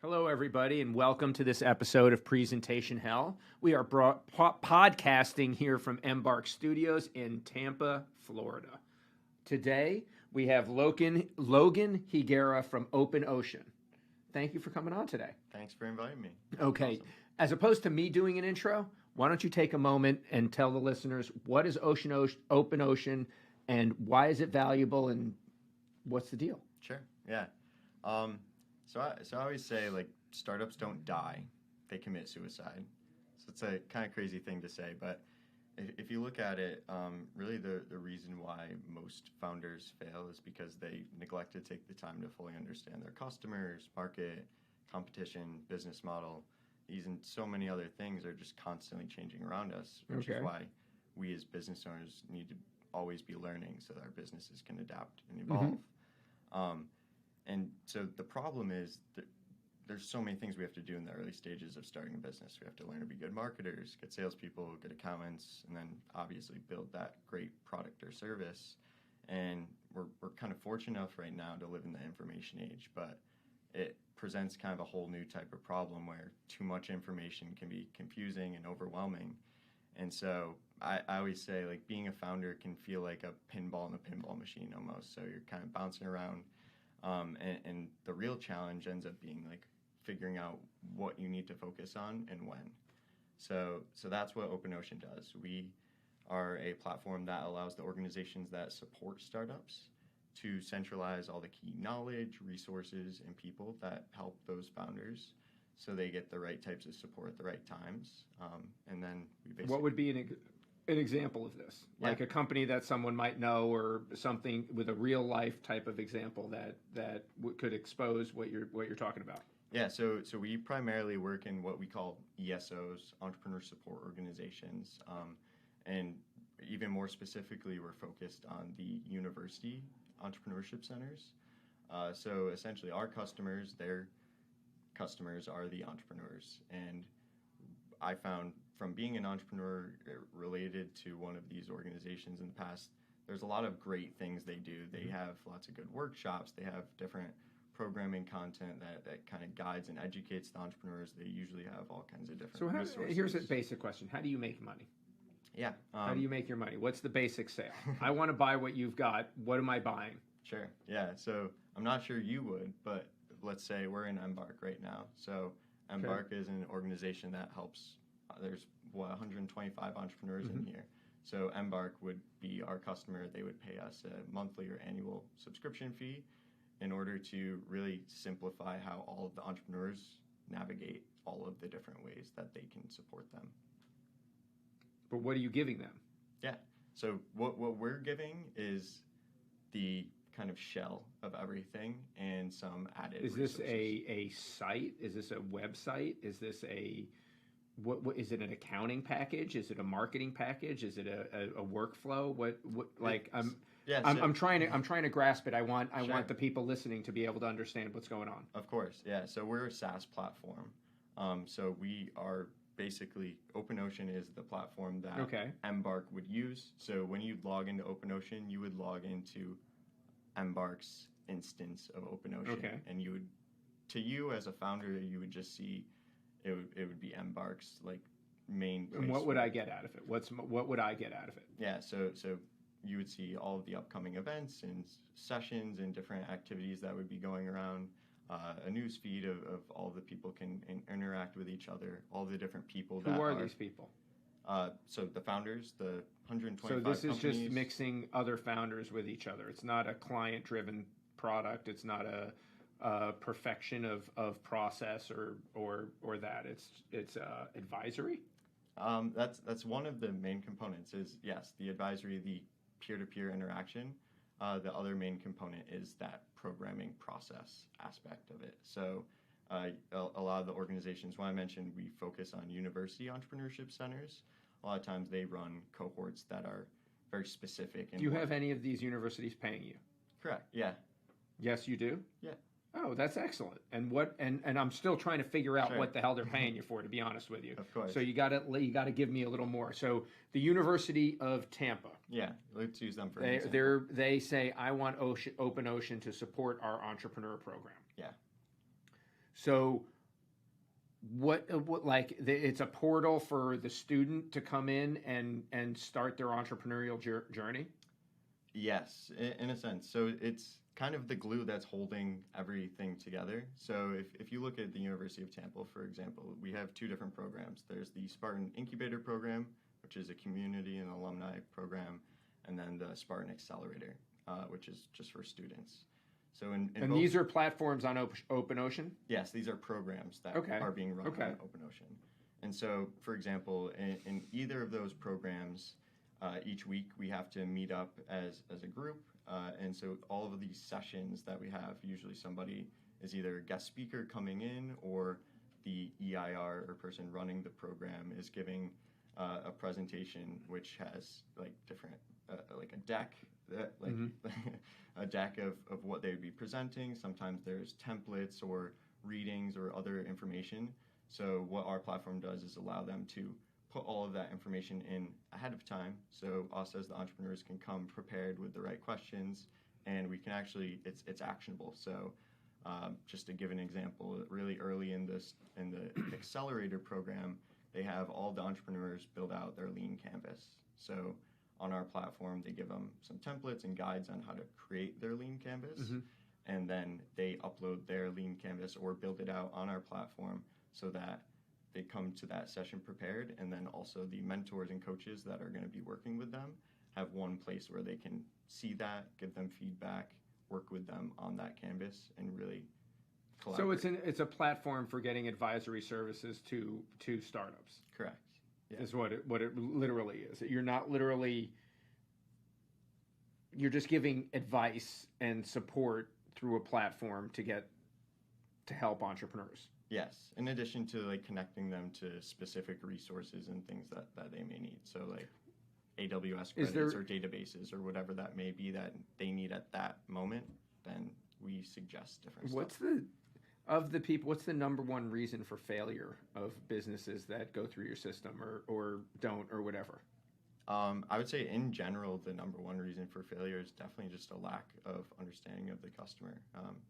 Hello, everybody, and welcome to this episode of Presentation Hell. We are podcasting here from Embark Studios in Tampa, Florida. Today, we have Logan Higuera from Open Ocean. Thank you for coming on today. Thanks for inviting me. Okay. Awesome. As opposed to me doing an intro, why don't you take a moment and tell the listeners what is Open Ocean and why is it valuable and what's the deal? Sure. Yeah. So I always say, like, startups don't die, they commit suicide. So it's a kind of crazy thing to say, but if you look at it, really the reason why most founders fail is because they neglect to take the time to fully understand their customers, market, competition, business model. These and so many other things are just constantly changing around us, which is why we as business owners need to always be learning so that our businesses can adapt and evolve. And so the problem is that there's so many things we have to do in the early stages of starting a business. We have to learn to be good marketers, good salespeople, good accountants, and then obviously build that great product or service. And we're kind of fortunate enough right now to live in the information age, but it presents kind of a whole new type of problem where too much information can be confusing and overwhelming. And so I always say, like, being a founder can feel like a pinball in a pinball machine almost. So you're kind of bouncing around. And the real challenge ends up being like figuring out what you need to focus on and when. So that's what Open Ocean does. We are a platform that allows the organizations that support startups to centralize all the key knowledge, resources, and people that help those founders so they get the right types of support at the right times. And then we basically... What would be an example of this? Like a company that someone might know, or something with a real life type of example that could expose what you're talking about. Yeah, so we primarily work in what we call ESOs, entrepreneur support organizations, and even more specifically, we're focused on the university entrepreneurship centers. So essentially, our customers, their customers are the entrepreneurs, and I found from being an entrepreneur related to one of these organizations in the past, there's a lot of great things they do. They have lots of good workshops. They have different programming content that kind of guides and educates the entrepreneurs. They usually have all kinds of different resources. Here's a basic question. How do you make money? Yeah. How do you make your money? What's the basic sale? I want to buy what you've got. What am I buying? Sure. Yeah. So I'm not sure you would, but let's say we're in Embark right now. So Embark is an organization that helps. There's 125 entrepreneurs in here. So Embark would be our customer. They would pay us a monthly or annual subscription fee in order to really simplify how all of the entrepreneurs navigate all of the different ways that they can support them. But what are you giving them? Yeah. So what we're giving is the kind of shell of everything and some added resources. Is this a site? Is this a website? Is this what is it, an accounting package? Is it a marketing package? Is it a workflow? I'm trying to grasp it. I want the people listening to be able to understand what's going on. Of course, yeah. So we're a SaaS platform. So we are basically, Open Ocean is the platform that Embark would use. So when you log into Open Ocean, you would log into Embark's instance of Open Ocean, and you as a founder, you would just see it would be Embark's like main place. And what would I get out of it? What would I get out of it? Yeah, so you would see all of the upcoming events and sessions and different activities that would be going around, a news feed of all the people can interact with each other, all the different people. Who are these people? So the founders, the 125 So this is companies. just mixing other founders with each other. It's not a client-driven product. It's not a perfection of process or that. It's advisory. That's one of the main components. Is yes, the advisory, the peer-to-peer interaction. The other main component is that programming process aspect of it. So a lot of the organizations, when I mentioned we focus on university entrepreneurship centers, a lot of times they run cohorts that are very specific. Do you have any of these universities paying you? Correct. Yeah. Yes, you do? Yeah. Oh, that's excellent. And I'm still trying to figure out what the hell they're paying you for, to be honest with you. Of course. So you gotta give me a little more. So the University of Tampa. Yeah, let's use them for an example. They say, I want Open Ocean to support our entrepreneur program. Yeah. So what like it's a portal for the student to come in and start their entrepreneurial journey? Yes, in a sense. So it's kind of the glue that's holding everything together. So if you look at the University of Tampa, for example, we have two different programs. There's the Spartan Incubator program, which is a community and alumni program, and then the Spartan Accelerator, which is just for students. So in And both, these are platforms on OpenOcean? yes, these are programs that Okay. are being run Okay. on OpenOcean. And so, for example, in either of those programs, each week we have to meet up as a group. And so all of these sessions that we have, usually somebody is either a guest speaker coming in or the EIR or person running the program is giving a presentation which has like different, like a deck, like a deck of what they would be presenting. Sometimes there's templates or readings or other information. So what our platform does is allow them to put all of that information in ahead of time, so us as the entrepreneurs can come prepared with the right questions, and we can actually, it's actionable. So just to give an example, really early in the accelerator program, they have all the entrepreneurs build out their lean canvas. So on our platform, they give them some templates and guides on how to create their lean canvas, and then they upload their lean canvas or build it out on our platform so that they come to that session prepared, and then also the mentors and coaches that are going to be working with them have one place where they can see that, give them feedback, work with them on that canvas, and really collaborate. So it's a platform for getting advisory services to startups. Correct. Yeah. Is what it literally is. You're not literally, you're just giving advice and support through a platform to help entrepreneurs. Yes, in addition to like connecting them to specific resources and things that they may need. So like AWS credits or databases or whatever that may be that they need at that moment, then we suggest different stuff. What's the number one reason for failure of businesses that go through your system or don't or whatever? I would say in general, the number one reason for failure is definitely just a lack of understanding of the customer.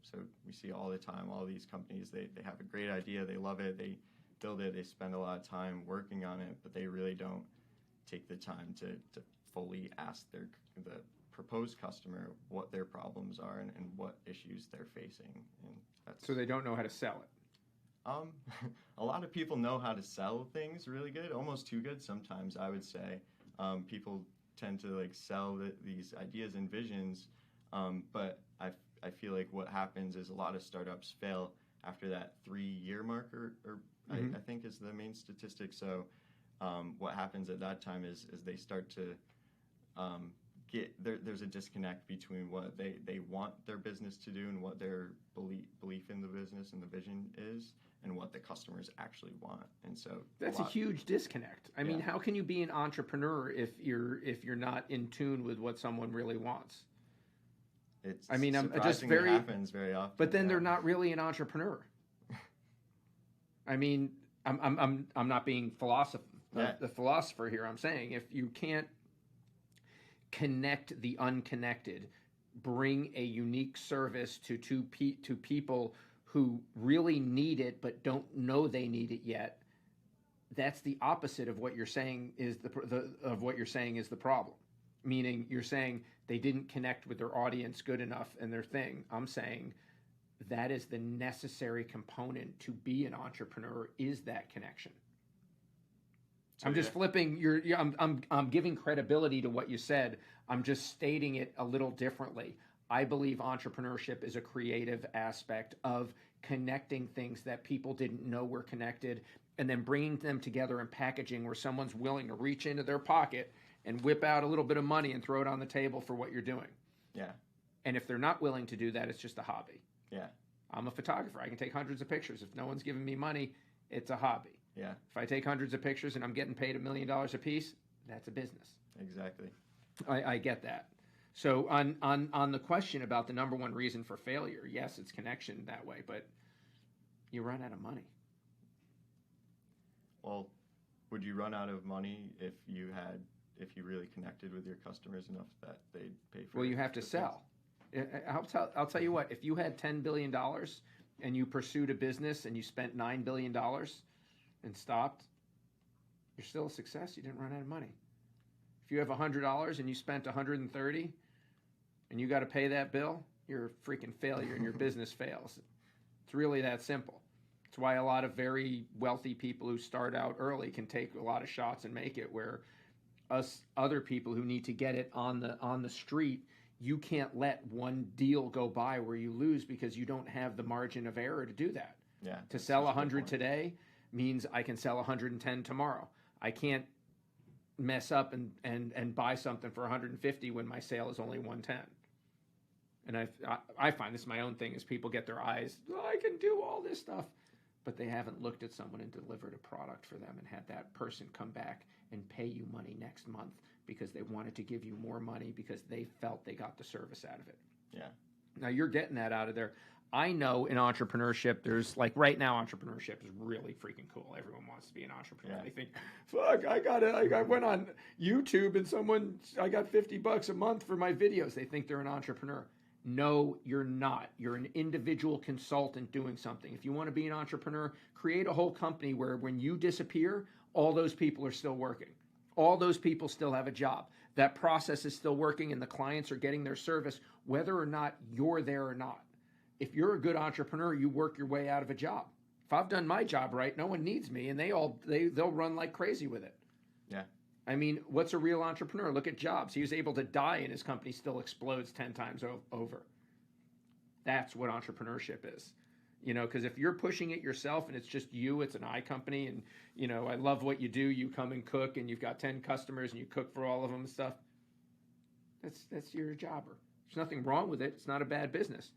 So we see all the time, all these companies, they have a great idea, they love it, they build it, they spend a lot of time working on it, but they really don't take the time to fully ask the proposed customer what their problems are and what issues they're facing. And so they don't know how to sell it. A lot of people know how to sell things really good, almost too good sometimes, I would say. People tend to like sell these ideas and visions, but I feel like what happens is a lot of startups fail after that 3-year mark, or I think is the main statistic. So what happens at that time is they start to there's a disconnect between what they want their business to do and what their belief in the business and the vision is, and what the customers actually want. And so that's a huge disconnect. I mean, how can you be an entrepreneur if you're not in tune with what someone really wants? It happens very often. But then they're not really an entrepreneur. I mean, I'm not being the philosopher here. I'm saying if you can't connect the unconnected, bring a unique service to people who really need it but don't know they need it yet, that's the opposite of what you're saying is the problem. Meaning you're saying they didn't connect with their audience good enough and their thing. I'm saying that is the necessary component to be an entrepreneur, is that connection. So I'm just flipping I'm giving credibility to what you said. I'm just stating it a little differently. I believe entrepreneurship is a creative aspect of connecting things that people didn't know were connected, and then bringing them together and packaging where someone's willing to reach into their pocket and whip out a little bit of money and throw it on the table for what you're doing. Yeah. And if they're not willing to do that, it's just a hobby. Yeah. I'm a photographer. I can take hundreds of pictures. If no one's giving me money, it's a hobby. Yeah. If I take hundreds of pictures and I'm getting paid $1 million a piece, that's a business. Exactly. I get that. So on the question about the number one reason for failure, yes, it's connection that way, but you run out of money. Well, would you run out of money if you really connected with your customers enough that they'd pay for it? Well, you have to sell. I'll tell you what, if you had $10 billion and you pursued a business and you spent $9 billion and stopped, you're still a success. You didn't run out of money. If you have $100 and you spent $130 and you got to pay that bill, you're a freaking failure and your business fails. It's really that simple. It's why a lot of very wealthy people who start out early can take a lot of shots and make it, where us other people who need to get it on the street, you can't let one deal go by where you lose because you don't have the margin of error to do that. Yeah. To sell 100 today means I can sell 110 tomorrow. I can't mess up and buy something for 150 when my sale is only 110. And I find this my own thing is people get their eyes, oh, I can do all this stuff, but they haven't looked at someone and delivered a product for them and had that person come back and pay you money next month because they wanted to give you more money because they felt they got the service out of it. Yeah. Now you're getting that out of there. I know in entrepreneurship, there's like right now, entrepreneurship is really freaking cool. Everyone wants to be an entrepreneur. Yeah. They think, fuck, I went on YouTube and I got $50 a month for my videos. They think they're an entrepreneur. No, you're not. You're an individual consultant doing something. If you want to be an entrepreneur, create a whole company where when you disappear, all those people are still working. All those people still have a job. That process is still working and the clients are getting their service, whether or not you're there or not. If you're a good entrepreneur, you work your way out of a job. If I've done my job right, no one needs me, and they'll run like crazy with it. Yeah. I mean, what's a real entrepreneur? Look at Jobs. He was able to die and his company still explodes 10 times over. That's what entrepreneurship is. You know, because if you're pushing it yourself and it's just you, it's an I company, and, you know, I love what you do. You come and cook and you've got 10 customers and you cook for all of them and stuff. That's your jobber. There's nothing wrong with it. It's not a bad business.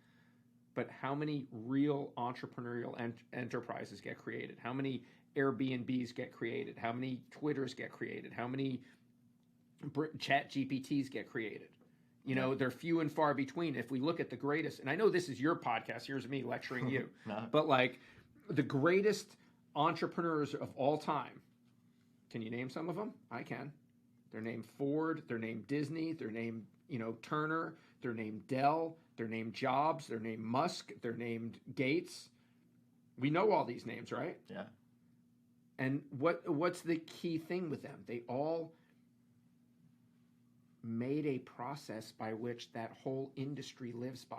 But how many real entrepreneurial enterprises get created? How many Airbnbs get created? How many Twitters get created? How many Chat GPTs get created? You know, they're few and far between. If we look at the greatest, and I know this is your podcast, here's me lecturing you, but like the greatest entrepreneurs of all time, can you name some of them? I can. They're named Ford, they're named Disney, they're named, you know, Turner, they're named Dell, they're named Jobs, they're named Musk, they're named Gates. We know all these names, right? Yeah. And what's the key thing with them? They all made a process by which that whole industry lives by.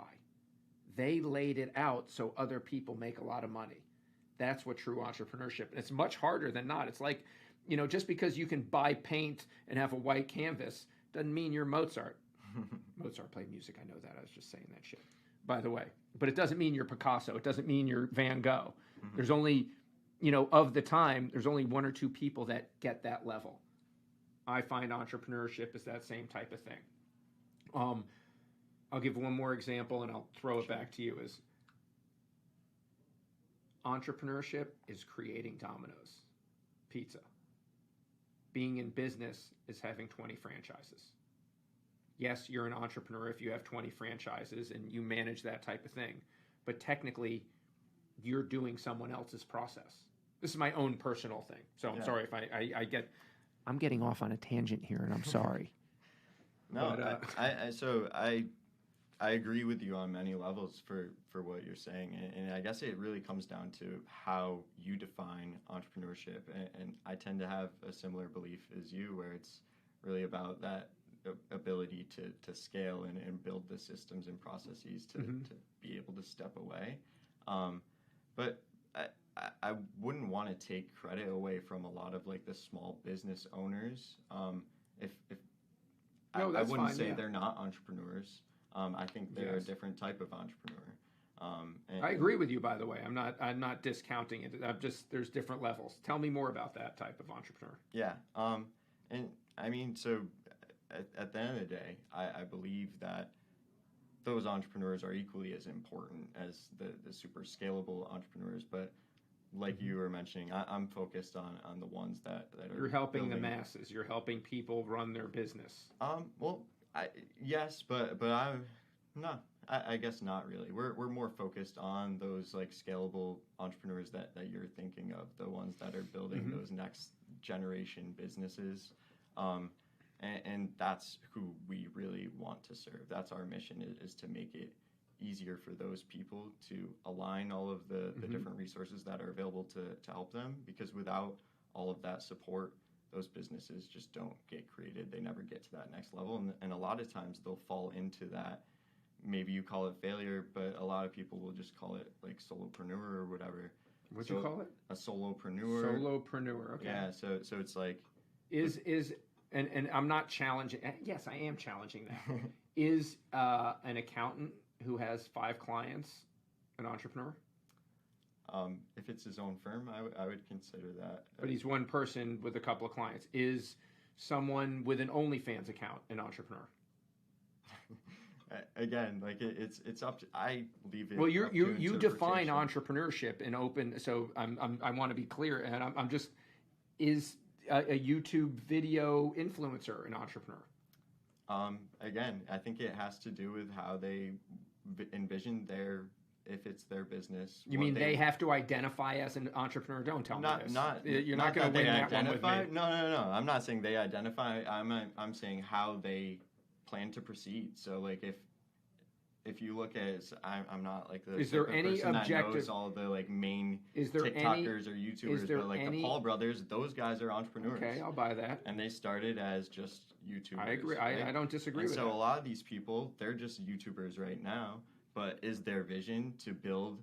They laid it out so other people make a lot of money. That's what true entrepreneurship. And it's much harder than not. It's like, you know, just because you can buy paint and have a white canvas doesn't mean you're Mozart. Mozart played music. I know that. I was just saying that shit, by the way. But it doesn't mean you're Picasso. It doesn't mean you're Van Gogh. Mm-hmm. There's only, you know, of the time, there's only one or two people that get that level. I find entrepreneurship is that same type of thing. I'll give one more example and I'll throw it back to you. Is entrepreneurship is creating Domino's pizza. Being in business is having 20 franchises. Yes, you're an entrepreneur if you have 20 franchises and you manage that type of thing. But technically, you're doing someone else's process. This is my own personal thing. So I'm sorry if I'm getting off on a tangent here, and I'm sorry. No, but, I agree with you on many levels for what you're saying, and I guess it really comes down to how you define entrepreneurship. And I tend to have a similar belief as you, where it's really about that ability to scale and build the systems and processes to be able to step away. But I wouldn't want to take credit away from a lot of like the small business owners. I wouldn't say they're not entrepreneurs. I think they're a different type of entrepreneur. I agree with you, by the way. I'm not discounting it. There's different levels. Tell me more about that type of entrepreneur. Yeah. And I mean, so at the end of the day, I believe that those entrepreneurs are equally as important as the super scalable entrepreneurs. But like you were mentioning, I'm focused on the ones that are. You're helping the masses. You're helping people run their business. Well, yes, but I guess not really. We're more focused on those like scalable entrepreneurs that you're thinking of, the ones that are building those next generation businesses. And that's who we really want to serve. That's our mission is to make it easier for those people to align all of the different resources that are available to help them, because without all of that support, those businesses just don't get created. They never get to that next level. And a lot of times they'll fall into that, maybe you call it failure, but a lot of people will just call it like solopreneur or whatever. What'd you call it? A solopreneur. Solopreneur, okay. Yeah, so it's like... And I'm not challenging, yes, I am challenging that. Is an accountant who has 5 clients an entrepreneur? If it's his own firm, I would consider that. But he's one person with a couple of clients. Is someone with an OnlyFans account an entrepreneur? Again, like it's up to, I leave it. Well, you define entrepreneurship in open. So I want to be clear, and I'm just, is a YouTube video influencer an entrepreneur? Again, I think it has to do with how they envision if it's their business. You mean they have to identify as an entrepreneur? Don't tell me this. You're not going to win that one with me. No. I'm not saying they identify. I'm saying how they plan to proceed. So like if you look at, I'm not like the is there any person objective that knows all the like main TikTokers or YouTubers, but like the Paul brothers, those guys are entrepreneurs. Okay, I'll buy that. And they started as just YouTubers. I agree. Right? I don't disagree with that. So a lot of these people, they're just YouTubers right now. But is their vision to build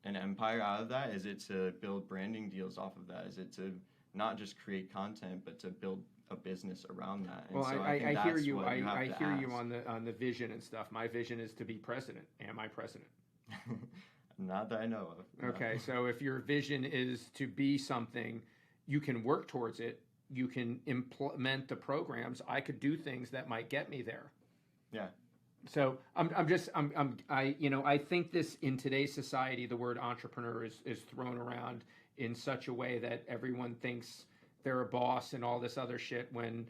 an empire out of that? Is it to build branding deals off of that? Is it to not just create content, but to build a business around that? And well, so I hear you. I hear ask. you on the vision and stuff. My vision is to be president. Am I president? Not that I know of. No. Okay, so if your vision is to be something, you can work towards it. You can implement the programs. I could do things that might get me there. Yeah. So I think this, in today's society, the word entrepreneur is thrown around in such a way that everyone thinks they're a boss and all this other shit when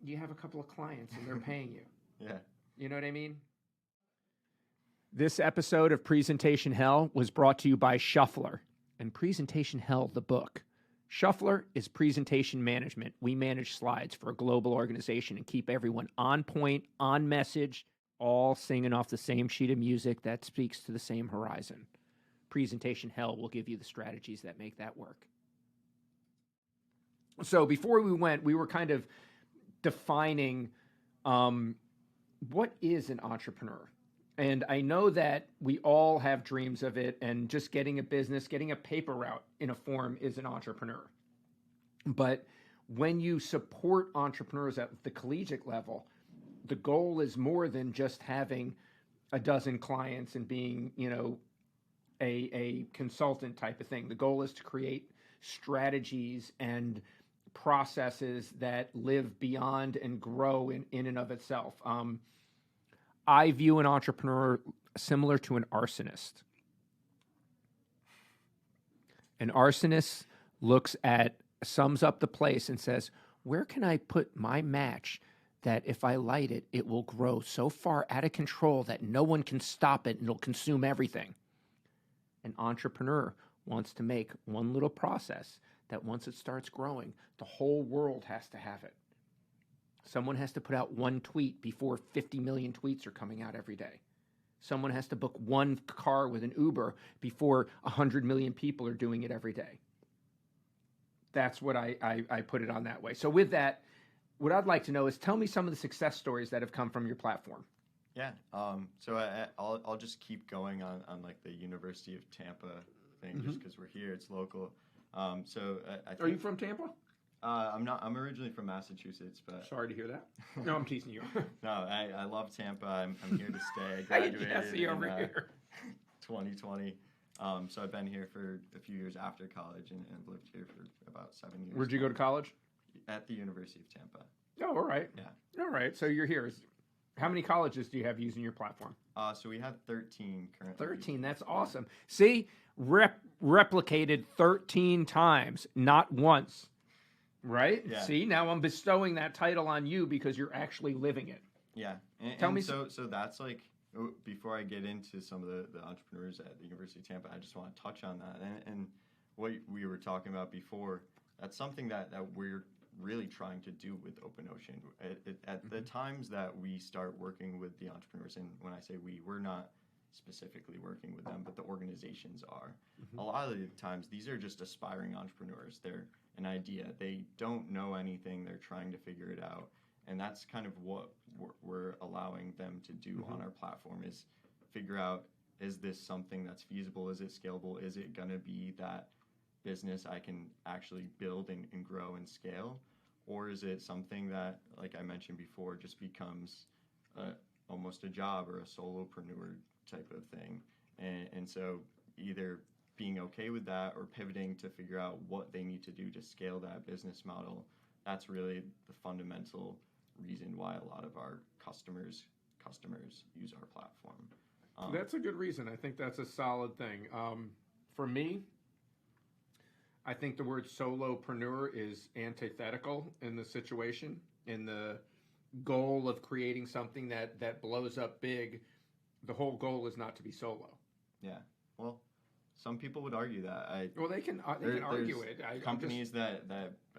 you have a couple of clients and they're paying you. Yeah. You know what I mean? This episode of Presentation Hell was brought to you by Shuffler and Presentation Hell, the book. Shuffler is presentation management. We manage slides for a global organization and keep everyone on point, on message, all singing off the same sheet of music that speaks to the same horizon. Presentation Hell will give you the strategies that make that work. So before we went, we were kind of defining what is an entrepreneur. And I know that we all have dreams of it, and just getting a business, getting a paper route in a form is an entrepreneur. But when you support entrepreneurs at the collegiate level, the goal is more than just having a dozen clients and being, a consultant type of thing. The goal is to create strategies and processes that live beyond and grow in and of itself. I view an entrepreneur similar to an arsonist. An arsonist sums up the place and says, where can I put my match that if I light it, it will grow so far out of control that no one can stop it and it'll consume everything? An entrepreneur wants to make one little process that once it starts growing, the whole world has to have it. Someone has to put out one tweet before 50 million tweets are coming out every day. Someone has to book one car with an Uber before 100 million people are doing it every day. That's what I put it on that way. So with that, what I'd like to know is tell me some of the success stories that have come from your platform. Yeah. So I'll just keep going on like the University of Tampa thing, just because we're here. It's local. I think, are you from Tampa? I'm not. I'm originally from Massachusetts, but sorry to hear that. No, I'm teasing you. No, I love Tampa. I'm here to stay. I graduated in 2020. So I've been here for a few years after college and lived here for about 7 years. Where'd you go to college? At the University of Tampa. Oh, all right. Yeah. All right. So you're here. How many colleges do you have using your platform? So we have 13 currently. 13. That's awesome. See, replicated 13 times, not once. Right? Yeah. See, now I'm bestowing that title on you because you're actually living it. Yeah. Tell me. So that's like, before I get into some of the entrepreneurs at the University of Tampa, I just want to touch on that. And what we were talking about before, that's something that really trying to do with OpenOcean. At the times that we start working with the entrepreneurs, and when I say we're not specifically working with them, but the organizations are. A lot of the times, these are just aspiring entrepreneurs. They're an idea. They don't know anything. They're trying to figure it out. And that's kind of what we're allowing them to do on our platform, is figure out, is this something that's feasible? Is it scalable? Is it going to be that business I can actually build and grow and scale? Or is it something that, like I mentioned before, just becomes almost a job or a solopreneur type of thing? And so either being okay with that or pivoting to figure out what they need to do to scale that business model, that's really the fundamental reason why a lot of our customers use our platform. That's a good reason. I think that's a solid thing. For me, I think the word solopreneur is antithetical in the situation, in the goal of creating something that blows up big. The whole goal is not to be solo. Yeah. Well, some people would argue that. They can argue it. Companies that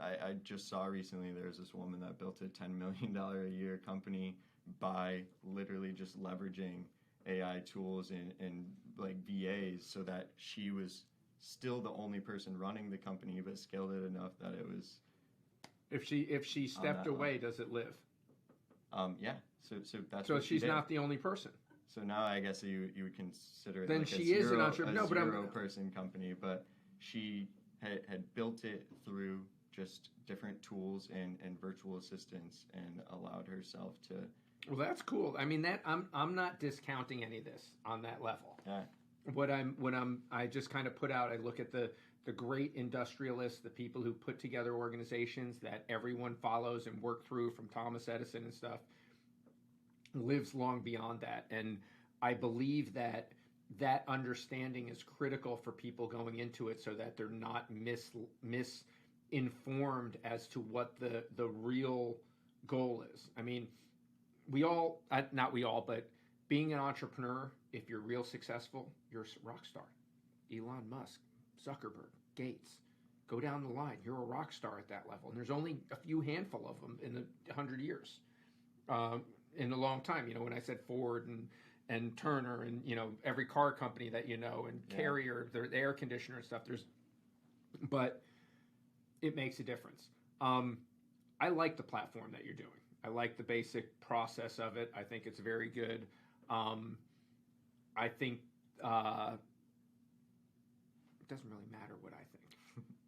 I just saw recently, there's this woman that built a $10 million a year company by literally just leveraging AI tools and like VAs, so that she was still the only person running the company, but scaled it enough that it was. If she stepped away, level. Does it live? Yeah. So that's. So she's not the only person. So now I guess you would consider it then like she is an entrepreneur. A zero-person company, but she had built it through just different tools and virtual assistants, and allowed herself to. Well, that's cool. I mean, I'm not discounting any of this on that level. Yeah. I just kind of put out. I look at the great industrialists, the people who put together organizations that everyone follows and work through, from Thomas Edison and stuff. Lives long beyond that, and I believe that understanding is critical for people going into it, so that they're not misinformed as to what the real goal is. I mean, not we all, but being an entrepreneur, if you're real successful, you're a rock star. Elon Musk, Zuckerberg, Gates, go down the line. You're a rock star at that level, and there's only a few handful of them in the 100 years. In a long time, when I said Ford and Turner and every car company that and Carrier, the air conditioner and stuff. But it makes a difference. I like the platform that you're doing. I like the basic process of it. I think it's very good. I think it doesn't really matter what I think.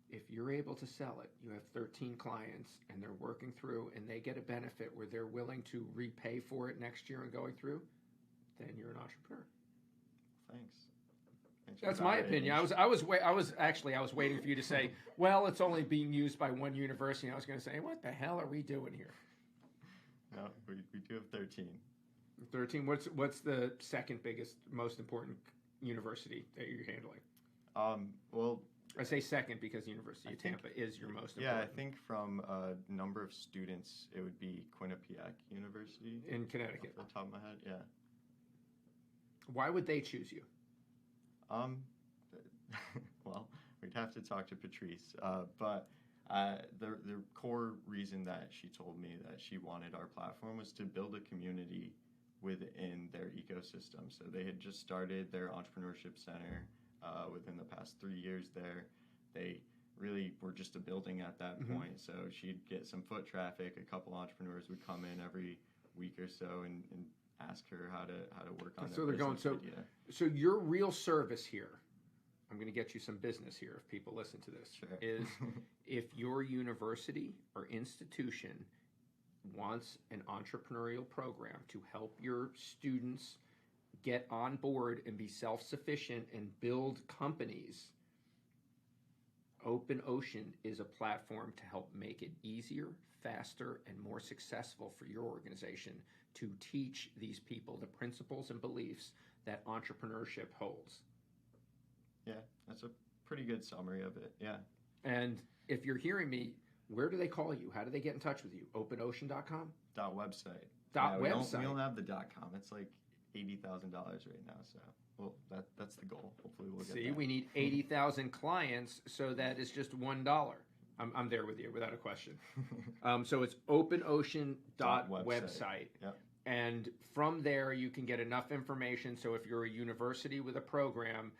If you're able to sell it, you have 13 clients and they're working through, and they get a benefit where they're willing to repay for it next year and going through, then you're an entrepreneur. Thanks. That's my opinion. I was waiting for you to say, well, it's only being used by one university. And I was going to say, what the hell are we doing here? No, we do have 13. 13. What's the second biggest, most important university that you're handling? Well, I say second because University of Tampa is your most important. Yeah, I think from a number of students, it would be Quinnipiac University. In Connecticut. Off the top of my head, yeah. Why would they choose you? Well, we'd have to talk to Patrice. But the core reason that she told me that she wanted our platform was to build a community within their ecosystem. So they had just started their entrepreneurship center within the past 3 years there. They really were just a building at that point. So she'd get some foot traffic. A couple entrepreneurs would come in every week or so and ask her how to work on their business idea. So your real service here, I'm going to get you some business here if people listen to this, sure. is if your university or institution wants an entrepreneurial program to help your students get on board and be self-sufficient and build companies, OpenOcean is a platform to help make it easier, faster, and more successful for your organization to teach these people the principles and beliefs that entrepreneurship holds. Yeah, that's a pretty good summary of it, yeah. And if you're hearing me, where do they call you? How do they get in touch with you? OpenOcean.com? .website. We don't have the .com. It's like $80,000 right now, so well, that's the goal. Hopefully we'll get that. We need 80,000 clients, so that is just $1. I'm there with you without a question. So it's openocean.website. Yep. And from there, you can get enough information. So if you're a university with a program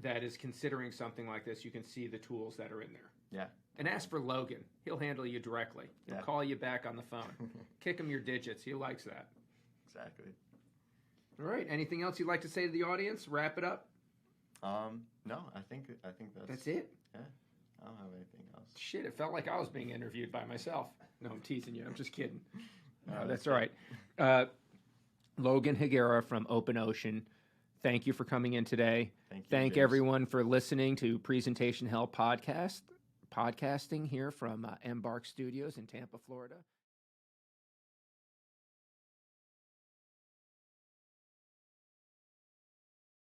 that is considering something like this, you can see the tools that are in there. Yeah. And ask for Logan. He'll handle you directly. He'll call you back on the phone. Kick him your digits. He likes that. Exactly. All right. Anything else you'd like to say to the audience? Wrap it up. No, I think That's it. Yeah. I don't have anything else. Shit, it felt like I was being interviewed by myself. No, I'm teasing you. I'm just kidding. No, That's all right. Logan Higuera from Open Ocean. Thank you for coming in today. Thank you, James. Everyone for listening to Presentation Hell podcasting here from Embark Studios in Tampa, Florida.